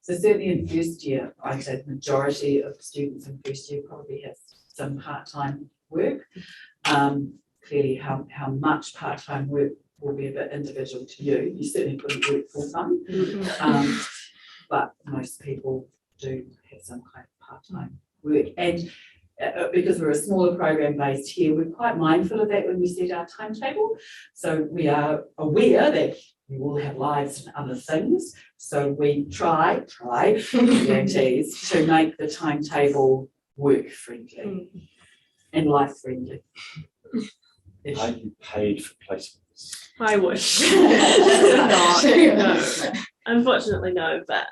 So certainly in first year, I'd say the majority of students in first year probably have some part-time work. Clearly how much part-time work will be a bit individual to you. You certainly couldn't work full-time, but most people do have some kind of part-time work. And because we're a smaller program based here, we're quite mindful of that when we set our timetable. So we are aware that we will have lives and other things. So we try, guarantees, to make the timetable work friendly and life friendly. Are you paid for placements? I wish. Not, no. Unfortunately, no, but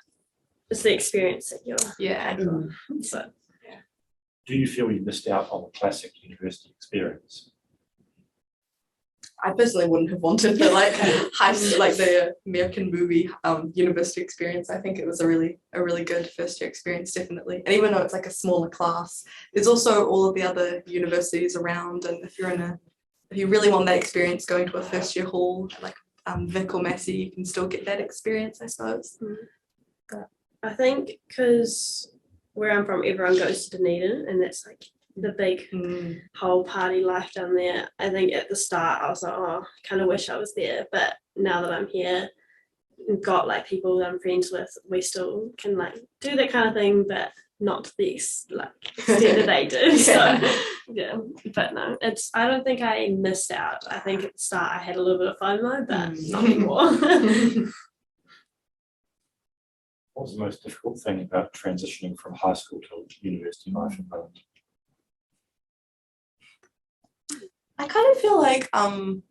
it's the experience that you're Yeah. so. Do you feel you missed out on the classic university experience? I personally wouldn't have wanted the like the American movie university experience. I think it was a really good first year experience, definitely. And even though it's like a smaller class, there's also all of the other universities around. And if you really want that experience, going to a first year hall like Vic or Massey, you can still get that experience, I suppose. I think because where I'm from, everyone goes to Dunedin, and that's like the big whole party life down there. I think at the start I was like, oh, kind of wish I was there, but now that I'm here and got like people that I'm friends with, we still can like do that kind of thing, but not to the extent that they do. So yeah, but no, I don't think I missed out. I think at the start I had a little bit of FOMO, but not anymore. What was the most difficult thing about transitioning from high school to university life in Poland? I kind of feel like the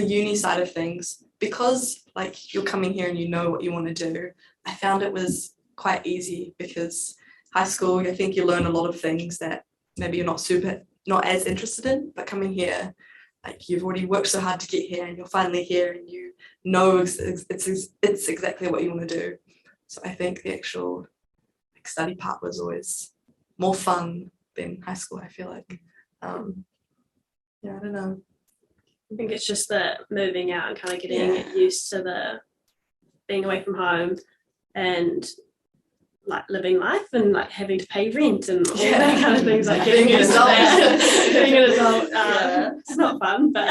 uni side of things, because like you're coming here and you know what you want to do, I found it was quite easy because high school, I think you learn a lot of things that maybe you're not as interested in, but coming here, like you've already worked so hard to get here and you're finally here and you know it's exactly what you want to do. So I think the actual like, study part was always more fun than high school, I feel like. Yeah, I don't know. I think it's just the moving out and kind of getting used to the being away from home and like living life and like having to pay rent and all that kind of things, like getting used to that. Being an adult, it's not fun, but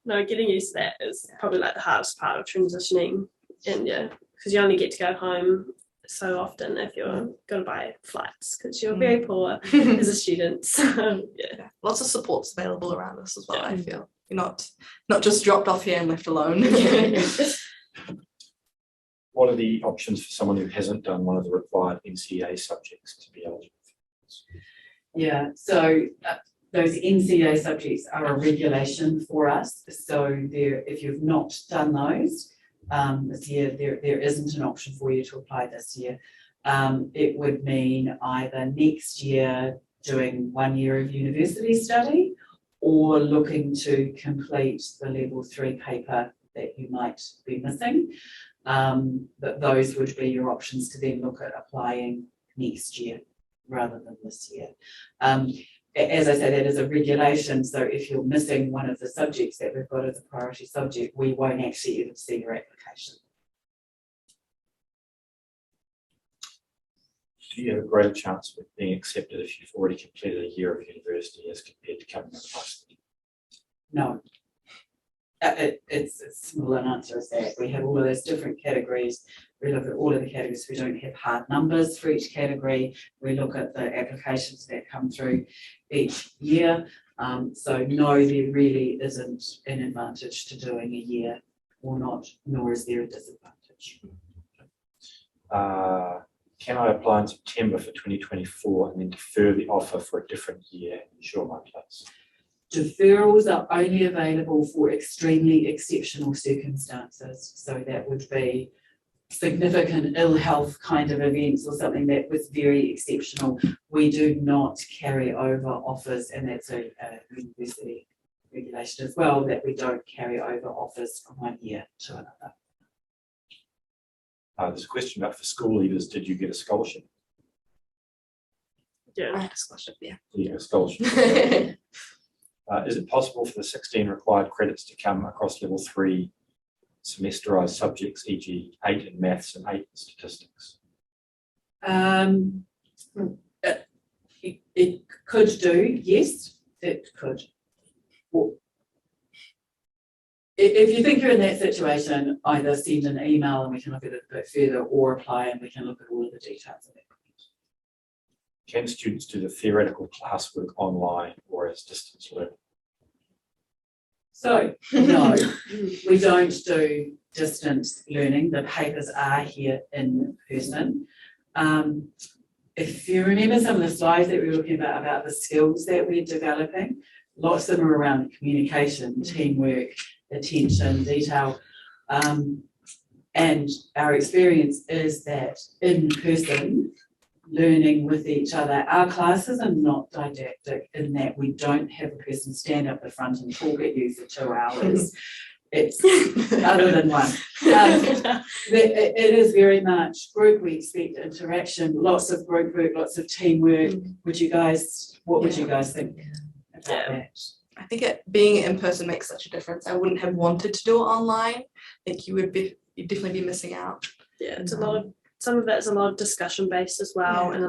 no, getting used to that is probably like the hardest part of transitioning. And yeah, because you only get to go home so often if you're going to buy flights because you're very poor as a student. So yeah, lots of supports available around us as well. I feel you're not just dropped off here and left alone. What are the options for someone who hasn't done one of the required NCEA subjects to be eligible for this? Yeah, so those NCEA subjects are a regulation for us. So if you've not done those this year, there isn't an option for you to apply this year. It would mean either next year doing 1 year of university study or looking to complete the level 3 paper that you might be missing. But those would be your options to then look at applying next year rather than this year. As I say, that is a regulation, so if you're missing one of the subjects that we've got as a priority subject, we won't actually even see your application. Do you have a greater chance of being accepted if you've already completed a year of university as compared to coming out of high school? No. It's as simple an answer as that. We have all of those different categories. We look at all of the categories. We don't have hard numbers for each category. We look at the applications that come through each year. So no, there really isn't an advantage to doing a year or not, nor is there a disadvantage. Can I apply in September for 2024 and then defer the offer for a different year and ensure my place? Deferrals are only available for extremely exceptional circumstances. So that would be significant ill health kind of events or something that was very exceptional. We do not carry over offers, and that's a university regulation as well, that we don't carry over offers from 1 year to another. There's a question about for school leavers, did you get a scholarship? Yeah. I had a scholarship, yeah. You get a scholarship. Is it possible for the 16 required credits to come across level 3 semesterized subjects, e.g. 8 in maths and 8 in statistics? It could do, yes, it could. Well, if you think you're in that situation, either send an email and we can look at it a bit further, or apply and we can look at all of the details of it. can students do the theoretical classwork online or as distance learning? So, no, we don't do distance learning. The papers are here in person. If you remember some of the slides that we were looking about the skills that we're developing, lots of them are around communication, teamwork, attention, detail. And our experience is that in person, learning with each other, our classes are not didactic in that we don't have a person stand up the front and talk at you for 2 hours. It's other than one. It is very much group. We expect interaction, lots of group work, lots of teamwork. What would you guys think about that? I think being in person makes such a difference. I wouldn't have wanted to do it online. I think you'd definitely be missing out. Yeah, it's some of it's a lot of discussion based as well, and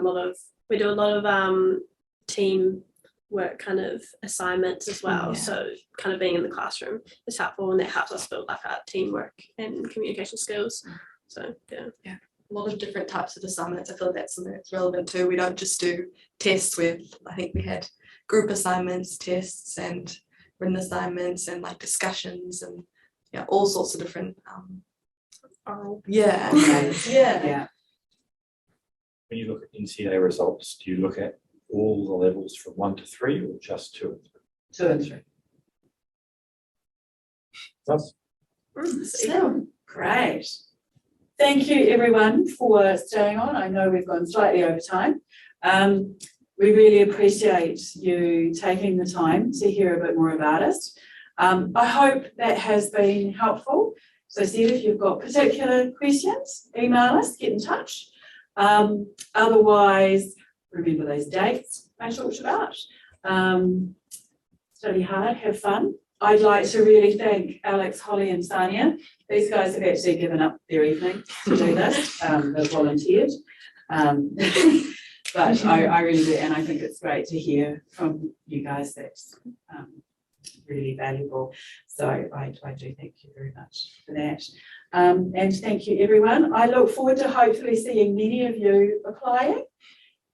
we do a lot of team work kind of assignments as well. So kind of being in the classroom is helpful, and that helps us build like our teamwork and communication skills. So a lot of different types of assignments. I feel like that's something that's relevant too. We don't just do tests I think we had group assignments, tests, and written assignments, and like discussions, and all sorts of different oral. Yeah. When you look at NCEA results, do you look at all the levels from 1 to 3 or just 2 and 3? 2 and 3. That's So great. Thank you everyone for staying on. I know we've gone slightly over time. We really appreciate you taking the time to hear a bit more about it. I hope that has been helpful. So Steve, if you've got particular questions, email us, get in touch. Otherwise, remember those dates I talked about. Study hard, have fun. I'd like to really thank Alex, Holly and Sania. These guys have actually given up their evening to do this. They've volunteered. But I really do, and I think it's great to hear from you guys. That's really valuable. So I do thank you very much for that. And thank you everyone. I look forward to hopefully seeing many of you applying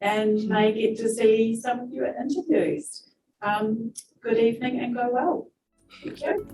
and may get to see some of you at interviews. Good evening and go well. Thank you.